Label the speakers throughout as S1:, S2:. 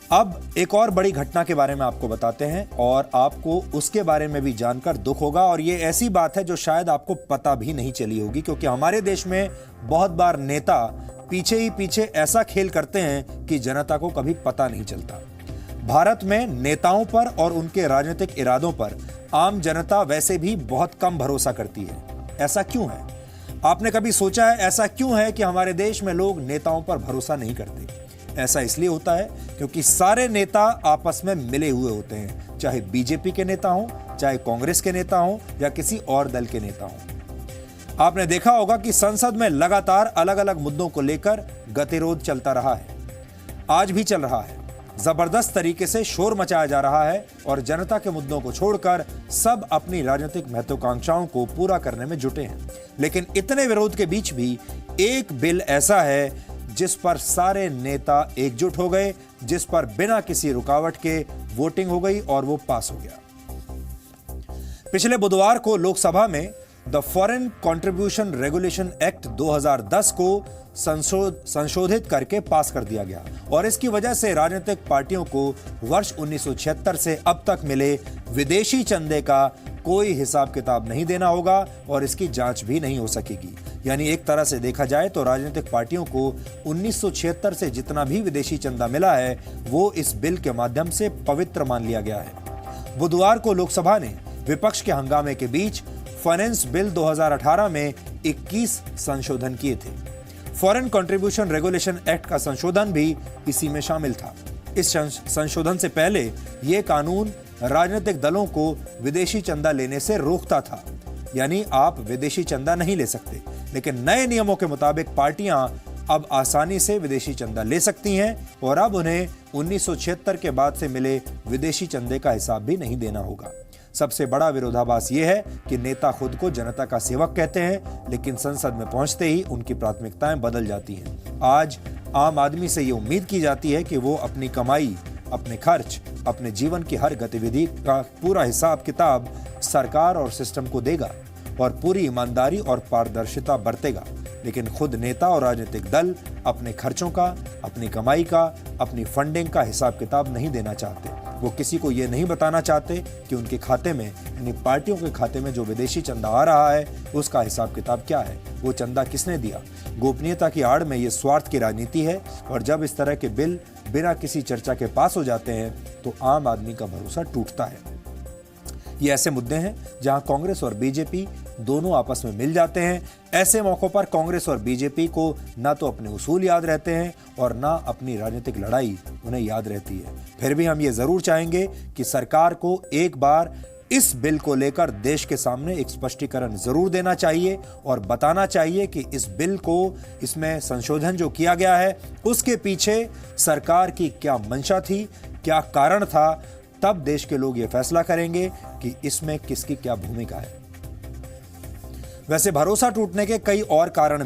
S1: अब एक और बड़ी घटना के बारे में आपको बताते हैं और आपको उसके बारे में भी जानकर दुख होगा। और ये ऐसी बात है जो शायद आपको पता भी नहीं चली होगी, क्योंकि हमारे देश में बहुत बार नेता पीछे ही पीछे ऐसा खेल करते हैं कि जनता को कभी पता नहीं चलता। भारत में नेताओं पर और उनके राजनीतिक इरादों पर आम जनता वैसे भी बहुत कम भरोसा करती है। ऐसा क्यों है? आपने कभी सोचा है ऐसा क्यों है कि हमारे देश में लोग नेताओं पर भरोसा नहीं करते? ऐसा इसलिए होता है क्योंकि सारे नेता आपस में मिले हुए होते हैं, चाहे बीजेपी के नेता हों, चाहे कांग्रेस के नेता हों या किसी और दल के नेता हों। आपने देखा होगा कि संसद में लगातार अलग अलग मुद्दों को लेकर गतिरोध चलता रहा है, आज भी चल रहा है। जबरदस्त तरीके से शोर मचाया जा रहा है और जनता के मुद्दों को छोड़कर सब अपनी राजनीतिक महत्वाकांक्षाओं को पूरा करने में जुटे हैं। लेकिन इतने विरोध के बीच भी एक बिल ऐसा है जिस पर सारे नेता एकजुट हो गए, जिस पर बिना किसी रुकावट के वोटिंग हो गई और वो पास हो गया। पिछले बुधवार को लोकसभा में the foreign contribution regulation act 2010 को संशोधित करके पास कर दिया गया और इसकी वजह से राजनीतिक पार्टियों को वर्ष 1976 से अब तक मिले विदेशी चंदे का कोई हिसाब किताब नहीं देना होगा और इसकी जांच भी नहीं हो सकेगी। यानी एक तरह से देखा जाए तो राजनीतिक पार्टियों को 1976 से जितना भी विदेशी चंदा मिला है वो इस बिल के माध्यम से पवित्र मान लिया गया है। बुधवार को लोकसभा ने विपक्ष के हंगामे के बीच फाइनेंस बिल 2018 में 21 संशोधन किए थे। फॉरेन कंट्रीब्यूशन रेगुलेशन एक्ट का संशोधन भी इसी में शामिल था। इस संशोधन से पहले यह कानून राजनीतिक दलों को विदेशी चंदा लेने से रोकता था, यानी आप विदेशी चंदा नहीं ले सकते। लेकिन नए नियमों के मुताबिक पार्टियां अब आसानी से विदेशी चंदा ले सकती हैं और अब उन्हें 1976 के बाद से मिले विदेशी चंदे का हिसाब भी नहीं देना होगा। सबसे बड़ा विरोधाभास यह है कि नेता खुद को जनता का सेवक कहते हैं, लेकिन संसद में पहुंचते ही उनकी प्राथमिकताएं बदल जाती हैं। आज आम आदमी से ये उम्मीद की जाती है कि वो अपनी कमाई, अपने खर्च, अपने जीवन की हर गतिविधि का पूरा हिसाब किताब सरकार और सिस्टम को देगा और पूरी ईमानदारी और पारदर्शिता बरतेगा। लेकिन खुद नेता और राजनीतिक दल अपने खर्चों का, अपनी कमाई का, अपनी फंडिंग का हिसाब किताब नहीं देना चाहते। वो किसी को ये नहीं बताना चाहते कि उनके खाते में, यानी पार्टियों के खाते में जो विदेशी चंदा आ रहा है उसका हिसाब किताब क्या है, वो चंदा किसने दिया। गोपनीयता की आड़ में ये स्वार्थ की राजनीति है और जब इस तरह के बिल बिना किसी चर्चा के पास हो जाते हैं तो आम आदमी का भरोसा टूटता है। ये ऐसे मुद्दे हैं जहां कांग्रेस और बीजेपी दोनों आपस में मिल जाते हैं। ऐसे मौकों पर कांग्रेस और बीजेपी को ना तो अपने उसूल याद रहते हैं और ना अपनी राजनीतिक लड़ाई उन्हें याद रहती है। फिर भी हम ये जरूर चाहेंगे कि सरकार को एक बार इस बिल को लेकर देश के सामने एक स्पष्टीकरण जरूर देना चाहिए और बताना चाहिए कि इस बिल को, इसमें संशोधन जो किया गया है उसके पीछे सरकार की क्या मंशा थी, क्या कारण था। तब देश के लोग ये फैसला करेंगे कि इसमें किसकी क्या भूमिका है। वैसे भरोसा टूटने के कई और कारण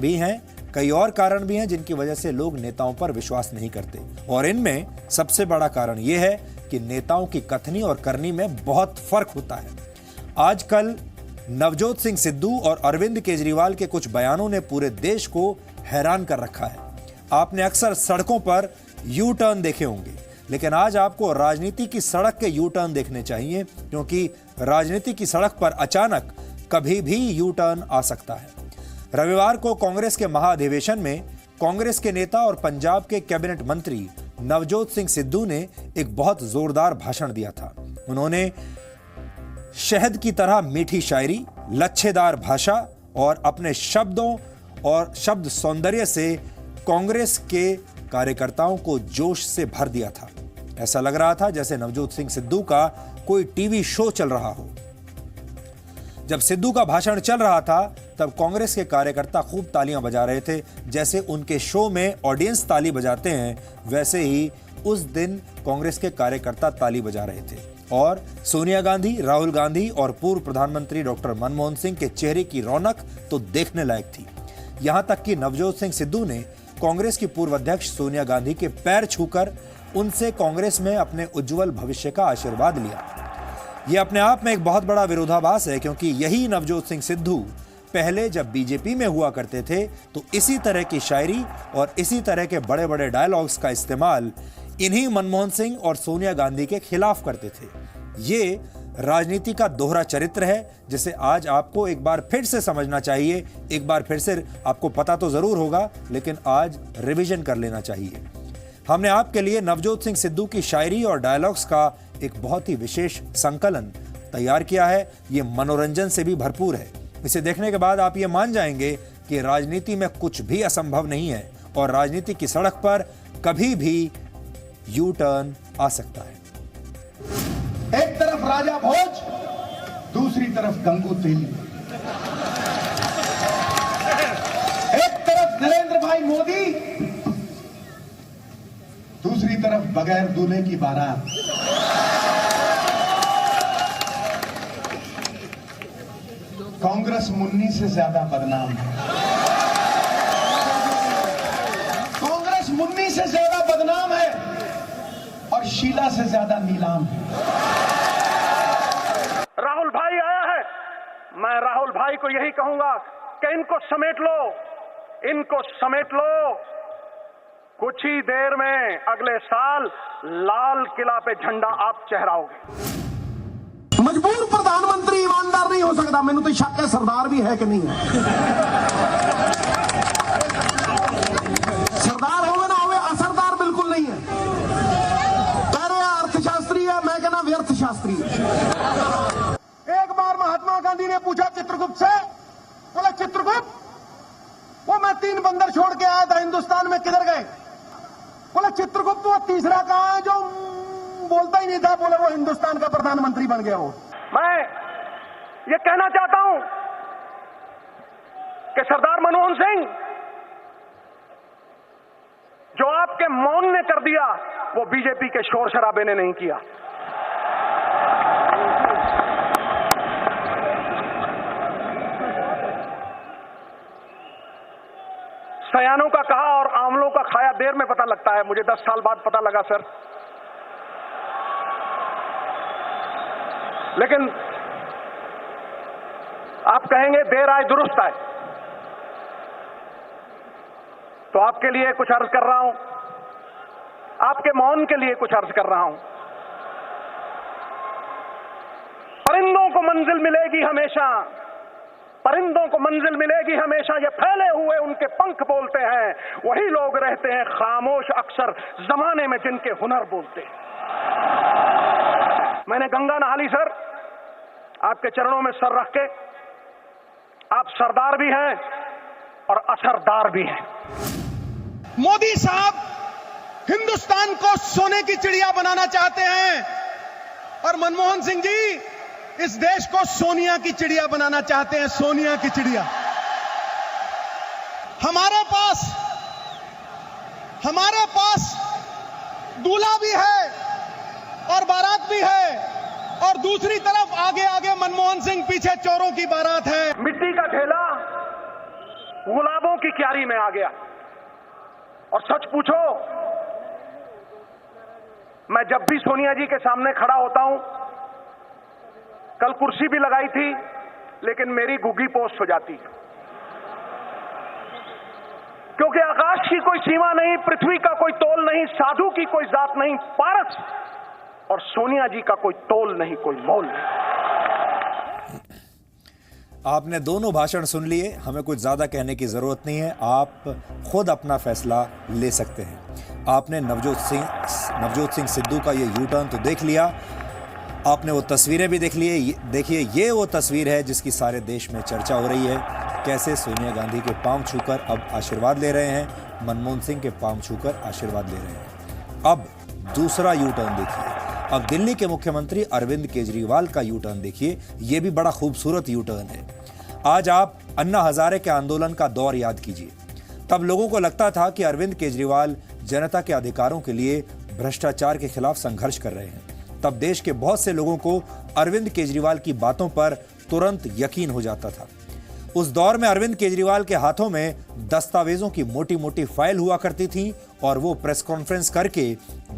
S1: भी हैं जिनकी वजह से लोग नेताओं पर विश्वास नहीं करते और इनमें सबसे बड़ा कारण यह है कि नेताओं की कथनी और करनी में बहुत फर्क होता है। आजकल नवजोत सिंह सिद्धू और अरविंद केजरीवाल के कुछ बयानों ने पूरे देश को हैरान कर रखा है। आपने अक्सर सड़कों पर यू टर्न देखे होंगे, लेकिन आज आपको राजनीति की सड़क के यू टर्न देखने चाहिए, क्योंकि राजनीति की सड़क पर अचानक कभी भी यू टर्न आ सकता है। रविवार को कांग्रेस के महाधिवेशन में कांग्रेस के नेता और पंजाब के कैबिनेट मंत्री नवजोत सिंह सिद्धू ने एक बहुत जोरदार भाषण दिया था। उन्होंने शहद की तरह मीठी शायरी, लच्छेदार भाषा और अपने शब्दों और शब्द सौंदर्य से कांग्रेस के कार्यकर्ताओं को जोश से भर दिया था। ऐसा लग रहा था जैसे नवजोत सिंह सिद्धू का कोई टीवी शो चल रहा हो। जब सिद्धू का भाषण चल रहा था तब कांग्रेस के कार्यकर्ता खूब तालियां बजा रहे थे। जैसे उनके शो में ऑडियंस ताली बजाते हैं, वैसे ही उस दिन कांग्रेस के कार्यकर्ता ताली बजा रहे थे और सोनिया गांधी, राहुल गांधी और पूर्व प्रधानमंत्री डॉक्टर मनमोहन सिंह के चेहरे की रौनक तो देखने लायक थी। यहां तक कि नवजोत सिंह सिद्धू ने कांग्रेस की पूर्व अध्यक्ष सोनिया गांधी के पैर छूकर उनसे कांग्रेस में अपने उज्जवल भविष्य का आशीर्वाद लिया। यह अपने आप में एक बहुत बड़ा विरोधाभास है, क्योंकि यही नवजोत सिंह सिद्धू पहले जब बीजेपी में हुआ करते थे तो इसी तरह की शायरी और इसी तरह के बड़े बड़े डायलॉग्स का इस्तेमाल इन्हीं मनमोहन सिंह और सोनिया गांधी के खिलाफ करते थे। ये राजनीति का दोहरा चरित्र है जिसे आज आपको एक बार फिर से समझना चाहिए। एक बार फिर से आपको पता तो जरूर होगा, लेकिन आज रिवीजन कर लेना चाहिए। हमने आपके लिए नवजोत सिंह सिद्धू की शायरी और डायलॉग्स का एक बहुत ही विशेष संकलन तैयार किया है। ये मनोरंजन से भी भरपूर है। इसे देखने के बाद आप ये मान जाएंगे कि राजनीति में कुछ भी असंभव नहीं है और राजनीति की सड़क पर कभी भी यू टर्न आ सकता है।
S2: एक तरफ राजा भोज, दूसरी तरफ गंगू तेली, एक तरफ नरेंद्र भाई मोदी, दूसरी तरफ बगैर दूल्हे की बारात। कांग्रेस मुन्नी से ज्यादा बदनाम है। कांग्रेस मुन्नी से ज्यादा बदनाम है और शीला से ज्यादा नीलाम है।
S3: राहुल भाई आया है, मैं राहुल भाई को यही कहूंगा कि इनको समेट लो, इनको समेट लो। कुछ ही देर में अगले साल लाल किला पे झंडा आप चढ़ाओगे।
S2: मजबूर प्रधानमंत्री ईमानदार नहीं हो सकता। मैंने तो शक है सरदार भी है कि नहीं है। सरदार होवे ना होवे, असरदार बिल्कुल नहीं है। कह रहे अर्थशास्त्री है, मैं कहना व्यर्थ शास्त्री है। एक बार महात्मा गांधी ने पूछा चित्रगुप्त से, बोला चित्रगुप्त, वो मैं 3 बंदर छोड़ के आया था हिंदुस्तान में, किधर गए? बोला चित्रगुप्त, वो तीसरा कहां है जो बोलता ही नहीं था? बोले वो हिंदुस्तान का प्रधानमंत्री बन गया हो।
S3: मैं ये कहना चाहता हूं कि सरदार मनमोहन सिंह, जो आपके मौन ने कर दिया वो बीजेपी के शोर शराबे ने नहीं किया। सयानों का कहा और आंवलों का खाया देर में पता लगता है। मुझे 10 साल बाद पता लगा सर। लेकिन आप कहेंगे देर आए दुरुस्त आए, तो आपके लिए कुछ अर्ज कर रहा हूं, आपके मौन के लिए कुछ अर्ज कर रहा हूं। परिंदों को मंजिल मिलेगी हमेशा, परिंदों को मंजिल मिलेगी हमेशा, ये फैले हुए उनके पंख बोलते हैं। वही लोग रहते हैं खामोश अक्सर जमाने में जिनके हुनर बोलते हैं। मैंने गंगा नहा ली सर, आपके चरणों में सर रख के। आप सरदार भी हैं और असरदार भी हैं।
S2: मोदी साहब हिंदुस्तान को सोने की चिड़िया बनाना चाहते हैं और मनमोहन सिंह जी इस देश को सोनिया की चिड़िया बनाना चाहते हैं। सोनिया की चिड़िया। हमारे पास दूल्हा भी है और बारात भी है और दूसरी तरफ आगे आगे मनमोहन सिंह, पीछे चोरों की बारात है।
S3: मिट्टी का ढेला गुलाबों की क्यारी में आ गया। और सच पूछो, मैं जब भी सोनिया जी के सामने खड़ा होता हूं, कल कुर्सी भी लगाई थी लेकिन मेरी घुग्गी पोस्ट हो जाती, क्योंकि आकाश की कोई सीमा नहीं, पृथ्वी का कोई तोल नहीं, साधु की कोई जात नहीं, पारस और सोनिया जी का कोई तोल नहीं, कोई मोल नहीं।
S1: आपने दोनों भाषण सुन लिए, हमें कुछ ज्यादा कहने की जरूरत नहीं है। आप खुद अपना फैसला ले सकते हैं। आपने नवजोत सिंह सिद्धू का ये यू टर्न तो देख लिया, आपने वो तस्वीरें भी देख लिए। देखिए, ये वो तस्वीर है जिसकी सारे देश में चर्चा हो रही है। कैसे सोनिया गांधी के पांव छूकर अब आशीर्वाद ले रहे हैं, मनमोहन सिंह के पांव छूकर आशीर्वाद ले रहे हैं। अब दूसरा यू टर्न देखिए। अब दिल्ली के मुख्यमंत्री अरविंद केजरीवाल का यू टर्न देखिए। ये भी बड़ा खूबसूरत यू टर्न है। आज आप अन्ना हजारे के आंदोलन का दौर याद कीजिए। तब लोगों को लगता था कि अरविंद केजरीवाल जनता के अधिकारों के लिए भ्रष्टाचार के खिलाफ संघर्ष कर रहे हैं। तब देश के बहुत से लोगों को अरविंद केजरीवाल की बातों पर तुरंत यकीन हो जाता था। उस दौर में अरविंद केजरीवाल के हाथों में दस्तावेजों की मोटी मोटी फाइल हुआ करती थी और वो प्रेस कॉन्फ्रेंस करके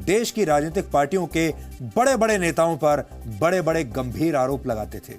S1: देश की राजनीतिक पार्टियों के बड़े बड़े नेताओं पर बड़े बड़े गंभीर आरोप लगाते थे।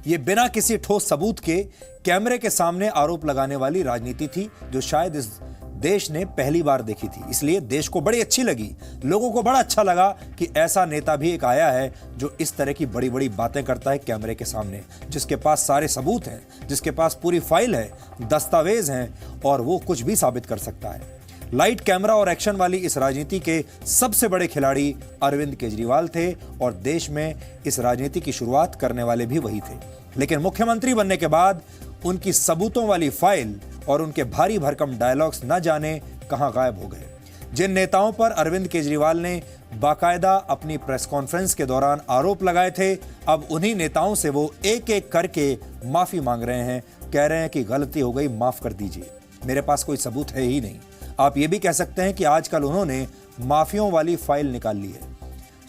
S1: ये बिना किसी ठोस सबूत के कैमरे के सामने आरोप लगाने वाली राजनीति थी जो शायद इस देश ने पहली बार देखी थी। इसलिए देश को बड़ी अच्छी लगी, लोगों को बड़ा अच्छा लगा कि ऐसा नेता भी एक आया है जो इस तरह की बड़ी बड़ी बातें करता है कैमरे के सामने, जिसके पास सारे सबूत हैं, जिसके पास पूरी फाइल है, दस्तावेज हैं और वो कुछ भी साबित कर सकता है। लाइट, कैमरा और एक्शन वाली इस राजनीति के सबसे बड़े खिलाड़ी अरविंद केजरीवाल थे और देश में इस राजनीति की शुरुआत करने वाले भी वही थे। लेकिन मुख्यमंत्री बनने के बाद उनकी सबूतों वाली फाइल और उनके भारी भरकम डायलॉग्स न जाने कहां गायब हो गए। जिन नेताओं पर अरविंद केजरीवाल ने बाकायदा अपनी प्रेस कॉन्फ्रेंस के दौरान आरोप लगाए थे, अब उन्हीं नेताओं से वो एक एक करके माफी मांग रहे हैं, कह रहे हैं कि गलती हो गई, माफ कर दीजिए, मेरे पास कोई सबूत है ही नहीं। आप ये भी कह सकते हैं कि आजकल उन्होंने माफियों वाली फाइल निकाल ली है।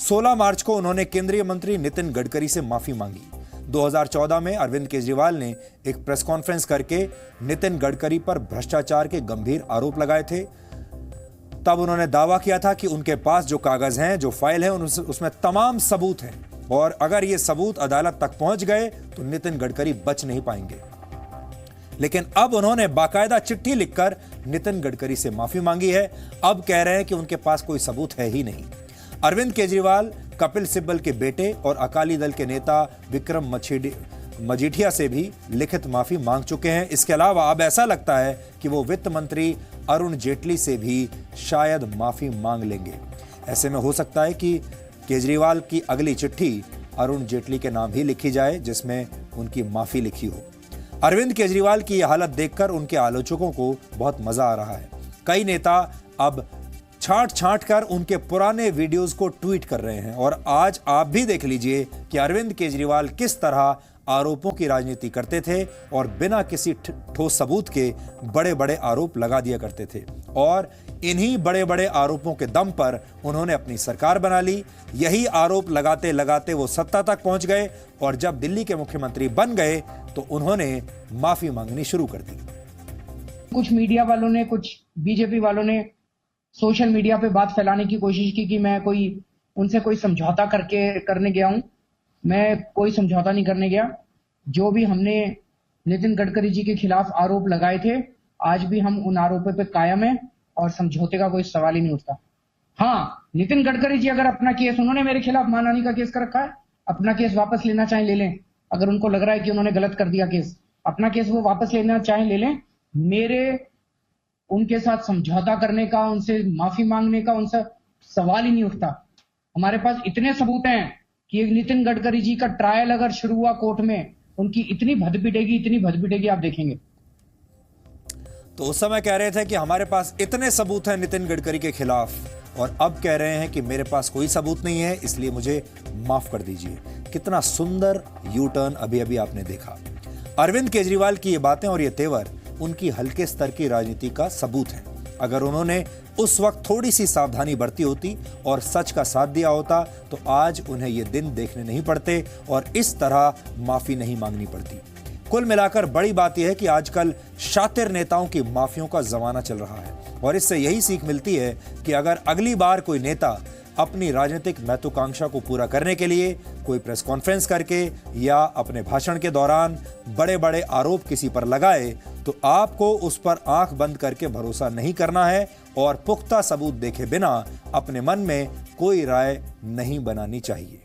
S1: 16 मार्च को उन्होंने केंद्रीय मंत्री नितिन गडकरी से माफी मांगी। 2014 में अरविंद केजरीवाल ने एक प्रेस कॉन्फ्रेंस करके नितिन गडकरी पर भ्रष्टाचार के गंभीर आरोप लगाए थे। तब उन्होंने दावा किया था कि उनके पास जो कागज हैं, जो फाइल है, उसमें तमाम सबूत हैं और अगर ये सबूत अदालत तक पहुंच गए तो नितिन गडकरी बच नहीं पाएंगे। लेकिन अब उन्होंने बाकायदा चिट्ठी लिखकर नितिन गडकरी से माफी मांगी है। अब कह रहे हैं कि उनके पास कोई सबूत है ही नहीं। अरविंद केजरीवाल कपिल सिब्बल के बेटे और अकाली दल के नेता विक्रम मजीठिया से भी लिखित माफी मांग चुके हैं। इसके अलावा अब ऐसा लगता है कि वो वित्त मंत्री अरुण जेटली से भी शायद माफी मांग लेंगे। ऐसे में हो सकता है कि केजरीवाल की अगली चिट्ठी अरुण जेटली के नाम ही लिखी जाए, जिसमें उनकी माफी लिखी हो। अरविंद केजरीवाल की यह हालत देखकर उनके आलोचकों को बहुत मजा आ रहा है। कई नेता अब छांट कर उनके पुराने वीडियोस को ट्वीट कर रहे हैं और आज आप भी देख लीजिए कि अरविंद केजरीवाल किस तरह आरोपों की राजनीति करते थे और बिना किसी ठोस सबूत के बड़े बड़े आरोप लगा दिया करते थे और इन्हीं बड़े बड़े आरोपों के दम पर उन्होंने अपनी सरकार बना ली। यही आरोप लगाते लगाते वो सत्ता तक पहुंच गए और जब दिल्ली के मुख्यमंत्री बन गए तो उन्होंने माफी मांगनी शुरू कर दी।
S4: कुछ मीडिया वालों ने, कुछ बीजेपी वालों ने सोशल मीडिया पे बात फैलाने की कोशिश की कि मैं उनसे कोई समझौता करने गया हूं। मैं कोई समझौता नहीं करने गया। जो भी हमने नितिन गडकरी जी के खिलाफ आरोप लगाए थे, आज भी हम उन आरोपों पे कायम हैं और समझौते का कोई सवाल ही नहीं उठता। हाँ, नितिन गडकरी जी अगर अपना केस, उन्होंने मेरे खिलाफ मानहानि का केस कर रखा है, अपना केस वापस लेना चाहे ले लें। अगर उनको लग रहा है कि उन्होंने गलत कर दिया केस, अपना केस वो वापस लेना चाहे ले लें। मेरे उनके साथ समझौता करने का, उनसे माफी मांगने का उनसे सवाल ही नहीं उठता। हमारे पास इतने सबूत हैं कि नितिन गडकरी जी का ट्रायल अगर शुरू हुआ कोर्ट में, उनकी इतनी भद पिटेगी, आप देखेंगे।
S1: तो उस समय कह रहे थे कि हमारे पास इतने सबूत हैं नितिन गडकरी के खिलाफ और अब कह रहे हैं कि मेरे पास कोई सबूत नहीं है, इसलिए मुझे माफ कर दीजिए। कितना सुंदर यू टर्न अभी अभी आपने देखा। अरविंद केजरीवाल की ये बातें और ये तेवर उनकी हल्के स्तर की राजनीति का सबूत है। अगर उन्होंने उस वक्त थोड़ी सी सावधानी बरती होती और सच का साथ दिया होता तो आज उन्हें ये दिन देखने नहीं पड़ते और इस तरह माफी नहीं मांगनी पड़ती। कुल मिलाकर बड़ी बात यह है कि आजकल शातिर नेताओं की माफियों का जमाना चल रहा है और इससे यही सीख मिलती है कि अगर अगली बार कोई नेता अपनी राजनीतिक महत्वाकांक्षा को पूरा करने के लिए कोई प्रेस कॉन्फ्रेंस करके या अपने भाषण के दौरान बड़े बड़े आरोप किसी पर लगाए तो आपको उस पर आंख बंद करके भरोसा नहीं करना है और पुख्ता सबूत देखे बिना अपने मन में कोई राय नहीं बनानी चाहिए।